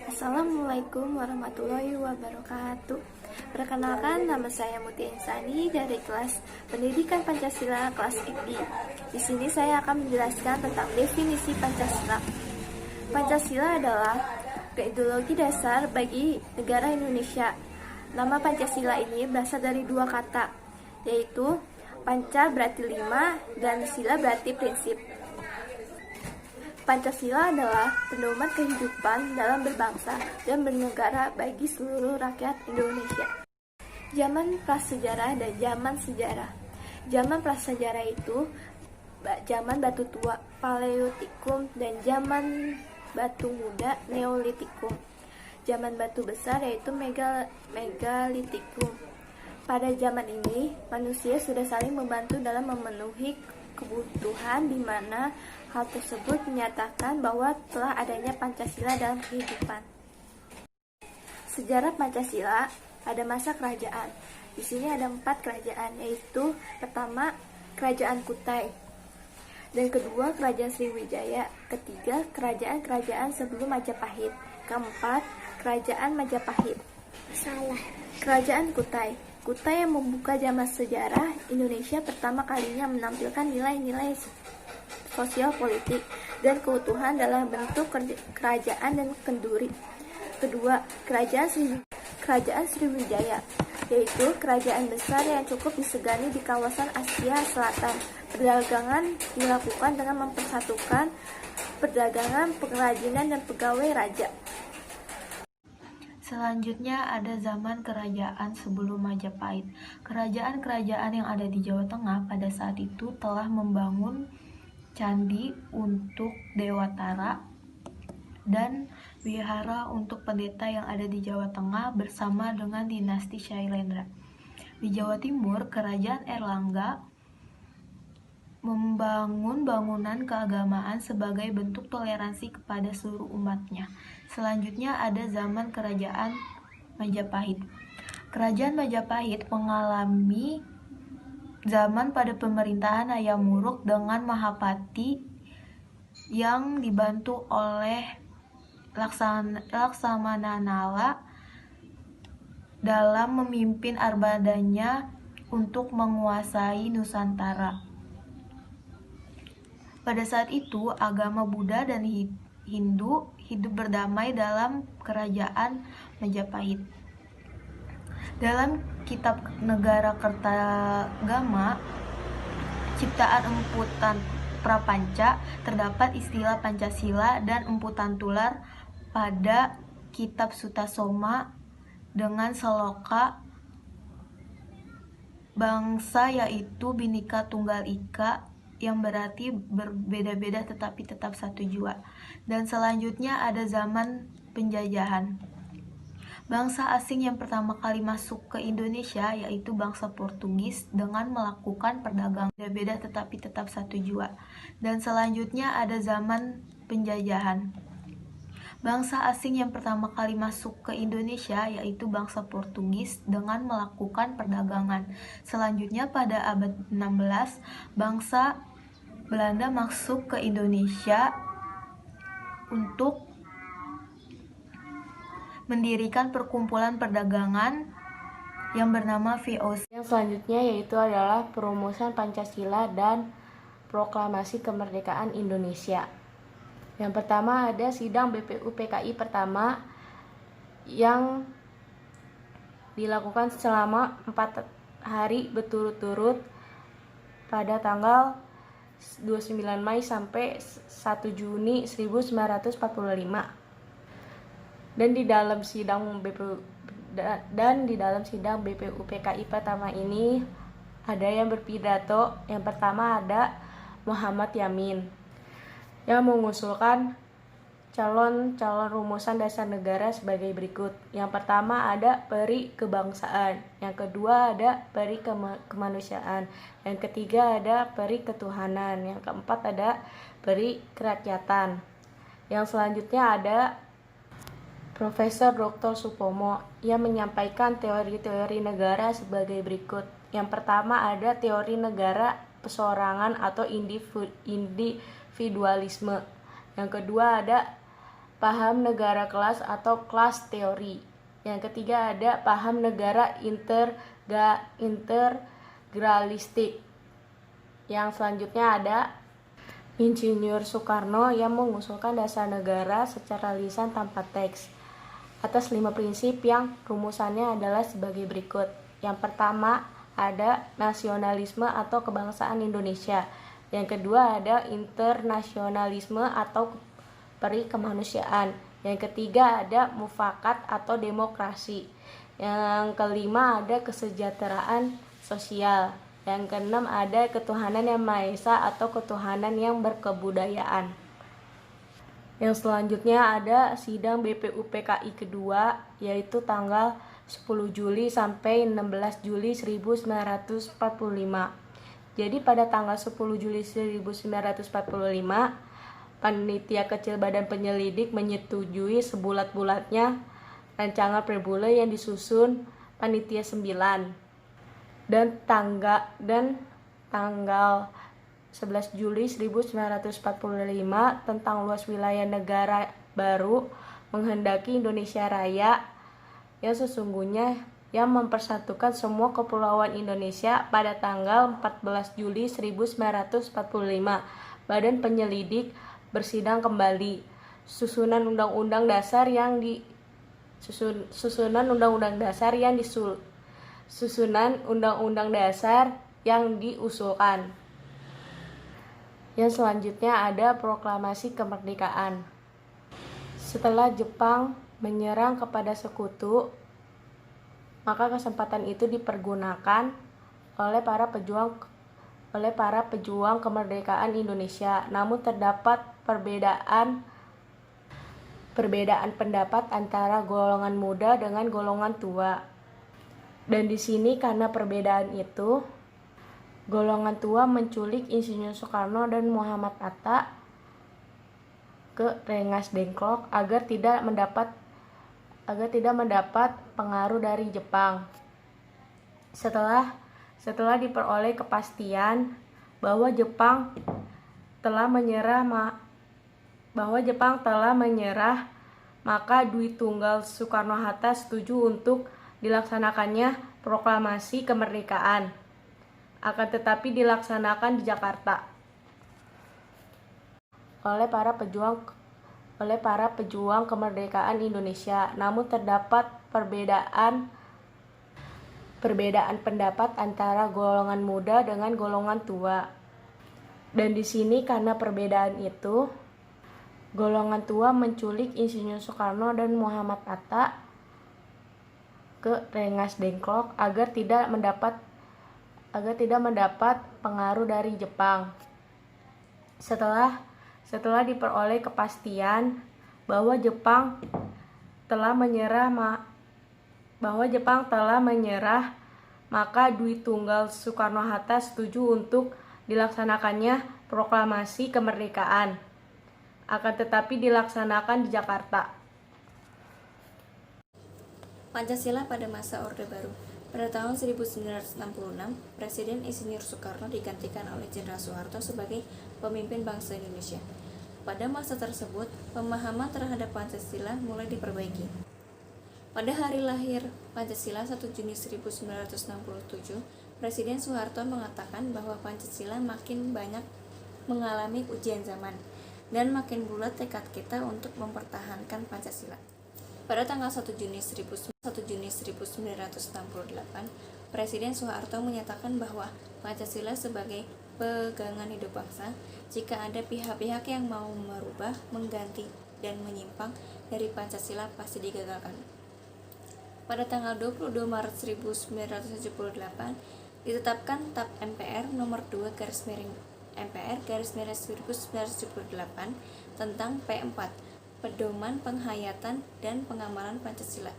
Assalamualaikum warahmatullahi wabarakatuh. Perkenalkan, nama saya Mutia Insani dari kelas Pendidikan Pancasila kelas IPI. Di sini saya akan menjelaskan tentang definisi Pancasila. Pancasila adalah ideologi dasar bagi negara Indonesia. Nama Pancasila ini berasal dari dua kata, yaitu Panca berarti 5 dan Sila berarti prinsip. Pancasila adalah pedoman kehidupan dalam berbangsa dan bernegara bagi seluruh rakyat Indonesia. Zaman prasejarah dan zaman sejarah. Zaman prasejarah itu zaman batu tua, Paleolitikum, dan zaman batu muda, Neolitikum. Zaman batu besar yaitu Megalitikum. Pada zaman ini, manusia sudah saling membantu dalam memenuhi kebutuhan, di mana hal tersebut menyatakan bahwa telah adanya Pancasila dalam kehidupan. Sejarah Pancasila, ada masa kerajaan. Di sini ada 4 kerajaan, yaitu pertama Kerajaan Kutai, dan kedua Kerajaan Sriwijaya, ketiga kerajaan-kerajaan sebelum Majapahit, keempat Kerajaan Majapahit. Kerajaan Kutai. Kutai yang membuka zaman sejarah Indonesia pertama kalinya menampilkan nilai-nilai sosial politik dan keutuhan dalam bentuk kerajaan dan kenduri. Kedua, Kerajaan Sriwijaya, yaitu kerajaan besar yang cukup disegani di kawasan Asia Selatan. Perdagangan dilakukan dengan mempersatukan perdagangan, pengrajinan, dan pegawai raja. Selanjutnya ada zaman kerajaan sebelum Majapahit. Kerajaan-kerajaan yang ada di Jawa Tengah pada saat itu telah membangun candi untuk Dewatara dan wihara untuk pendeta yang ada di Jawa Tengah bersama dengan dinasti Syailendra. Di Jawa Timur, Kerajaan Erlangga membangun bangunan keagamaan sebagai bentuk toleransi kepada seluruh umatnya. Selanjutnya ada zaman Kerajaan Majapahit. Kerajaan Majapahit mengalami zaman pada pemerintahan Hayam Wuruk dengan Mahapati yang dibantu oleh Laksamana Nala dalam memimpin armadanya untuk menguasai Nusantara. Pada saat itu, agama Buddha dan Hindu hidup berdamai dalam Kerajaan Majapahit. Dalam kitab Negara Kertagama, ciptaan Emputan Prapanca, terdapat istilah Pancasila dan Emputan Tular pada kitab Sutasoma dengan seloka bangsa yaitu Bhinneka Tunggal Ika, yang berarti berbeda-beda tetapi tetap satu jua. Dan selanjutnya ada zaman penjajahan. Bangsa asing yang pertama kali masuk ke Indonesia yaitu bangsa Portugis dengan melakukan perdagangan berbeda tetapi tetap satu jua. Dan selanjutnya ada zaman penjajahan. Bangsa asing yang pertama kali masuk ke Indonesia yaitu bangsa Portugis dengan melakukan perdagangan. Selanjutnya pada abad 16, bangsa Belanda masuk ke Indonesia untuk mendirikan perkumpulan perdagangan yang bernama VOC. Yang selanjutnya yaitu adalah perumusan Pancasila dan Proklamasi Kemerdekaan Indonesia. Yang pertama ada sidang BPUPKI pertama yang dilakukan selama 4 hari berturut-turut pada tanggal 29 Mei sampai 1 Juni 1945. Dan di dalam sidang BPUPKI pertama ini ada yang berpidato. Yang pertama ada Muhammad Yamin yang mengusulkan calon-calon rumusan dasar negara sebagai berikut. Yang pertama ada peri kebangsaan, yang kedua ada peri kemanusiaan, yang ketiga ada peri ketuhanan, yang keempat ada peri kerakyatan. Yang selanjutnya ada Profesor Dr. Supomo yang menyampaikan teori-teori negara sebagai berikut. Yang pertama ada teori negara pesorangan atau individualisme. Yang kedua ada paham negara kelas atau class theory. Yang ketiga ada paham negara integralistik. Yang selanjutnya ada Insinyur Soekarno yang mengusulkan dasar negara secara lisan tanpa teks atas 5 prinsip yang rumusannya adalah sebagai berikut. Yang pertama ada nasionalisme atau kebangsaan Indonesia. Yang kedua ada internasionalisme atau peri kemanusiaan. Yang ketiga ada mufakat atau demokrasi. Yang kelima ada kesejahteraan sosial. Yang keenam ada ketuhanan yang Maha Esa atau ketuhanan yang berkebudayaan. Yang selanjutnya ada sidang BPUPKI kedua, yaitu tanggal 10 Juli sampai 16 Juli 1945. Jadi pada tanggal 10 Juli 1945, panitia kecil Badan Penyelidik menyetujui sebulat-bulatnya rancangan Prebule yang disusun panitia 9. Dan tanggal 11 Juli 1945 tentang luas wilayah negara baru menghendaki Indonesia Raya yang sesungguhnya yang mempersatukan semua kepulauan Indonesia pada tanggal 14 Juli 1945. Badan Penyelidik bersidang kembali susunan undang-undang dasar yang diusulkan. Yang selanjutnya ada proklamasi kemerdekaan. Setelah Jepang menyerang kepada sekutu, maka kesempatan itu dipergunakan oleh para pejuang kemerdekaan Indonesia. Namun terdapat perbedaan pendapat antara golongan muda dengan golongan tua. Dan di sini karena perbedaan itu, golongan tua menculik Insinyur Soekarno dan Muhammad Hatta ke Rengas Dengklok agar tidak mendapat pengaruh dari Jepang. Setelah diperoleh kepastian bahwa Jepang telah menyerah, maka Dwi Tunggal Soekarno-Hatta setuju untuk dilaksanakannya proklamasi kemerdekaan, akan tetapi dilaksanakan di Jakarta oleh para pejuang kemerdekaan Indonesia. Namun terdapat perbedaan pendapat antara golongan muda dengan golongan tua. Dan di sini karena perbedaan itu, golongan tua menculik Insinyur Soekarno dan Muhammad Hatta ke Rengas Dengklok agar tidak mendapat pengaruh dari Jepang. Setelah diperoleh kepastian bahwa Jepang telah menyerah, maka Dwi Tunggal Soekarno-Hatta setuju untuk dilaksanakannya proklamasi kemerdekaan, akan tetapi dilaksanakan di Jakarta. Pancasila pada masa Orde Baru. Pada tahun 1966, Presiden Insinyur Soekarno digantikan oleh Jenderal Soeharto sebagai pemimpin bangsa Indonesia. Pada masa tersebut, pemahaman terhadap Pancasila mulai diperbaiki. Pada hari lahir Pancasila 1 Juni 1967, Presiden Soeharto mengatakan bahwa Pancasila makin banyak mengalami ujian zaman dan makin bulat tekad kita untuk mempertahankan Pancasila. Pada tanggal 1 Juni 1968, Presiden Soeharto menyatakan bahwa Pancasila sebagai pegangan hidup bangsa. Jika ada pihak-pihak yang mau merubah, mengganti, dan menyimpang dari Pancasila pasti digagalkan. Pada tanggal 22 Maret 1978, ditetapkan TAP MPR nomor 2 MPR 1978 tentang P4, Pedoman Penghayatan dan Pengamalan Pancasila.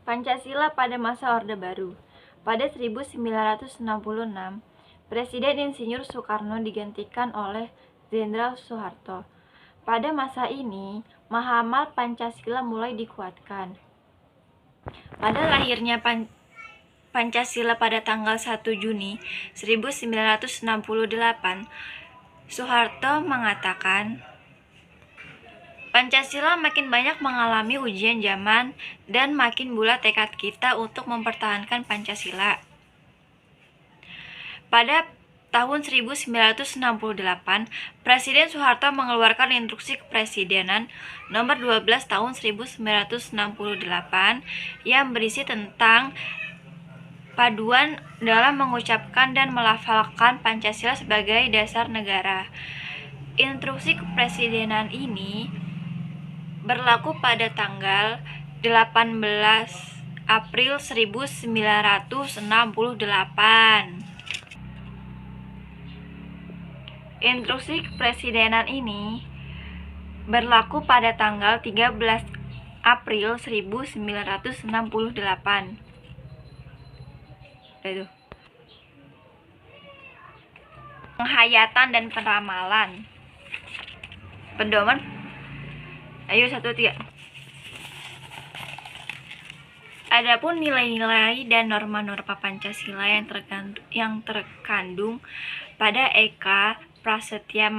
Pancasila pada masa Orde Baru. Pada 1966, Presiden Insinyur Soekarno digantikan oleh Jenderal Soeharto. Pada masa ini, pemahaman Pancasila mulai dikuatkan. Pada lahirnya Pancasila pada tanggal 1 Juni 1968, Soeharto mengatakan, Pancasila makin banyak mengalami ujian zaman dan makin bulat tekad kita untuk mempertahankan Pancasila. Pada tahun 1968, Presiden Soeharto mengeluarkan Instruksi Kepresidenan Nomor 12 Tahun 1968 yang berisi tentang paduan dalam mengucapkan dan melafalkan Pancasila sebagai dasar negara. Instruksi Kepresidenan ini berlaku pada tanggal 18 April 1968. Instruksi Kepresidenan ini berlaku pada tanggal 13 April 1968. Itu. Penghayatan dan peramalan. Pedoman. Ayo 1, 3. Adapun nilai-nilai dan norma-norma Pancasila yang terkandung pada Eka Prasetya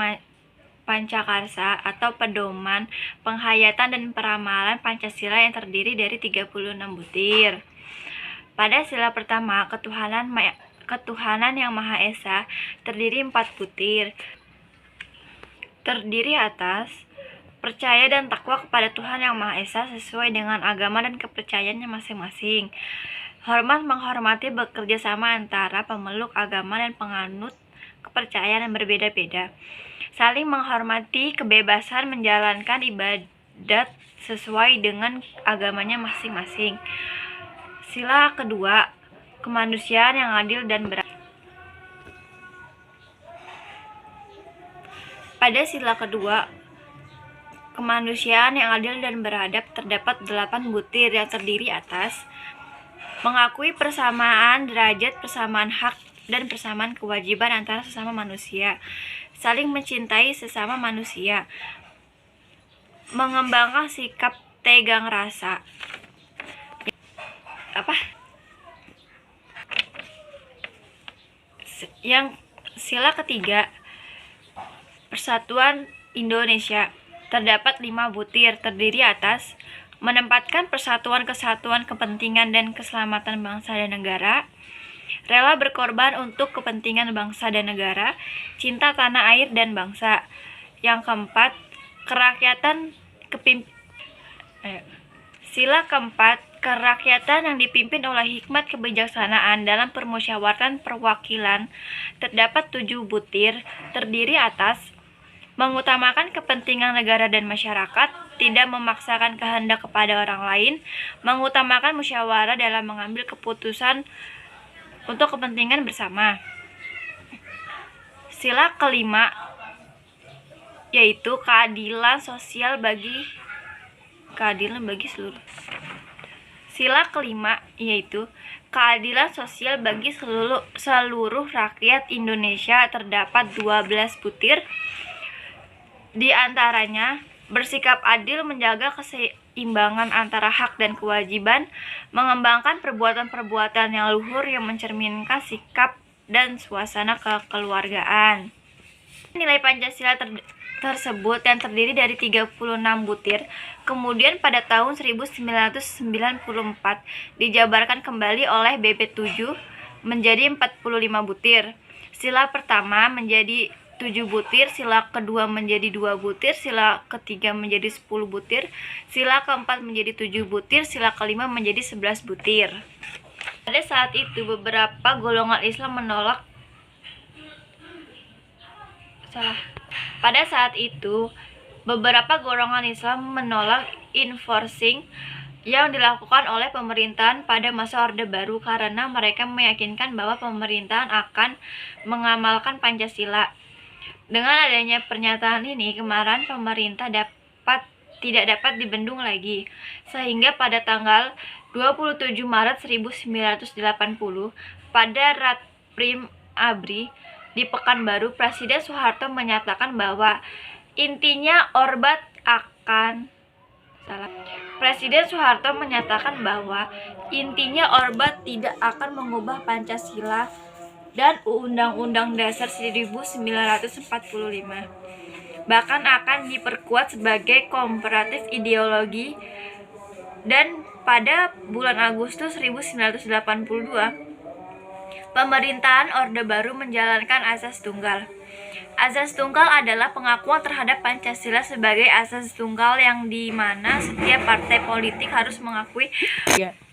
Pancakarsa atau pedoman penghayatan dan peramalan Pancasila yang terdiri dari 36 butir. Pada sila pertama, ketuhanan yang Maha Esa terdiri 4 butir. Terdiri atas percaya dan takwa kepada Tuhan Yang Maha Esa sesuai dengan agama dan kepercayaannya masing-masing. Hormat menghormati bekerja sama antara pemeluk agama dan penganut kepercayaan yang berbeda-beda. Saling menghormati kebebasan menjalankan ibadat sesuai dengan agamanya masing-masing. Sila kedua, kemanusiaan yang adil dan beradab. Pada sila kedua, kemanusiaan yang adil dan beradab terdapat 8 butir yang terdiri atas mengakui persamaan derajat, persamaan hak, dan persamaan kewajiban antara sesama manusia, saling mencintai sesama manusia, mengembangkan sikap tegang rasa. Yang sila ketiga, Persatuan Indonesia, terdapat 5 butir, terdiri atas menempatkan persatuan, kesatuan, kepentingan, dan keselamatan bangsa dan negara, rela berkorban untuk kepentingan bangsa dan negara, cinta tanah air dan bangsa. Yang keempat, sila keempat, kerakyatan yang dipimpin oleh hikmat kebijaksanaan dalam permusyawaratan perwakilan, terdapat 7 butir, terdiri atas mengutamakan kepentingan negara dan masyarakat, tidak memaksakan kehendak kepada orang lain, mengutamakan musyawarah dalam mengambil keputusan untuk kepentingan bersama. Sila kelima yaitu keadilan sosial bagi seluruh. Sila kelima yaitu keadilan sosial bagi seluruh rakyat Indonesia, terdapat 12 butir. Di antaranya bersikap adil, menjaga keseimbangan antara hak dan kewajiban, mengembangkan perbuatan-perbuatan yang luhur yang mencerminkan sikap dan suasana kekeluargaan. Nilai Pancasila tersebut yang terdiri dari 36 butir, kemudian pada tahun 1994 dijabarkan kembali oleh BP7 menjadi 45 butir. Sila pertama menjadi 7 butir, sila kedua menjadi 2 butir, sila ketiga menjadi 10 butir, sila keempat menjadi 7 butir, sila kelima menjadi 11 butir. Pada saat itu beberapa golongan Islam menolak enforcing yang dilakukan oleh pemerintahan pada masa Orde Baru karena mereka meyakinkan bahwa pemerintahan akan mengamalkan Pancasila. Dengan adanya pernyataan ini, kemarahan pemerintah tidak dapat dibendung lagi, sehingga pada tanggal 27 Maret 1980 pada Ratprim ABRI di Pekanbaru, Presiden Soeharto menyatakan bahwa intinya Orba tidak akan mengubah Pancasila dan Undang-Undang Dasar 1945. bahkan akan diperkuat sebagai komparatif ideologi. Dan pada bulan Agustus 1982, pemerintahan Orde Baru menjalankan Azas Tunggal. Azas Tunggal adalah pengakuan terhadap Pancasila sebagai asas tunggal yang dimana setiap partai politik harus mengakui.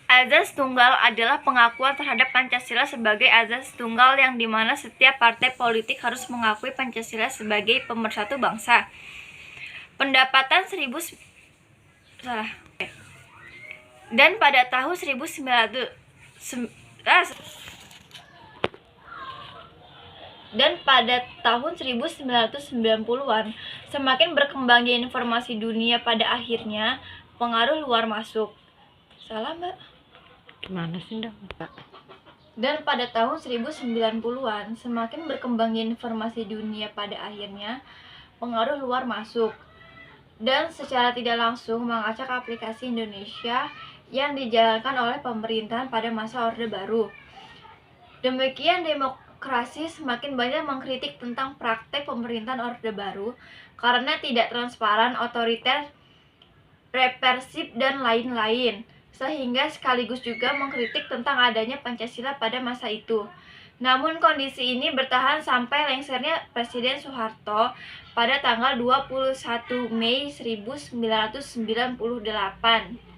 Azas Tunggal adalah pengakuan terhadap Pancasila sebagai azas tunggal yang dimana setiap partai politik harus mengakui Pancasila sebagai pemersatu bangsa. Pendapatan Dan pada tahun 1990-an, semakin berkembangnya informasi dunia pada akhirnya pengaruh luar masuk. Salah, Mbak? Gimana sih, Mbak? Dan pada tahun 1990-an, semakin berkembangnya informasi dunia pada akhirnya pengaruh luar masuk. Dan secara tidak langsung mengacak aplikasi Indonesia yang dijalankan oleh pemerintahan pada masa Orde Baru. Demikian demokrasi semakin banyak mengkritik tentang praktek pemerintahan Orde Baru karena tidak transparan, otoriter, represif, dan lain-lain, sehingga sekaligus juga mengkritik tentang adanya Pancasila pada masa itu. Namun kondisi ini bertahan sampai lengsernya Presiden Soeharto pada tanggal 21 Mei 1998.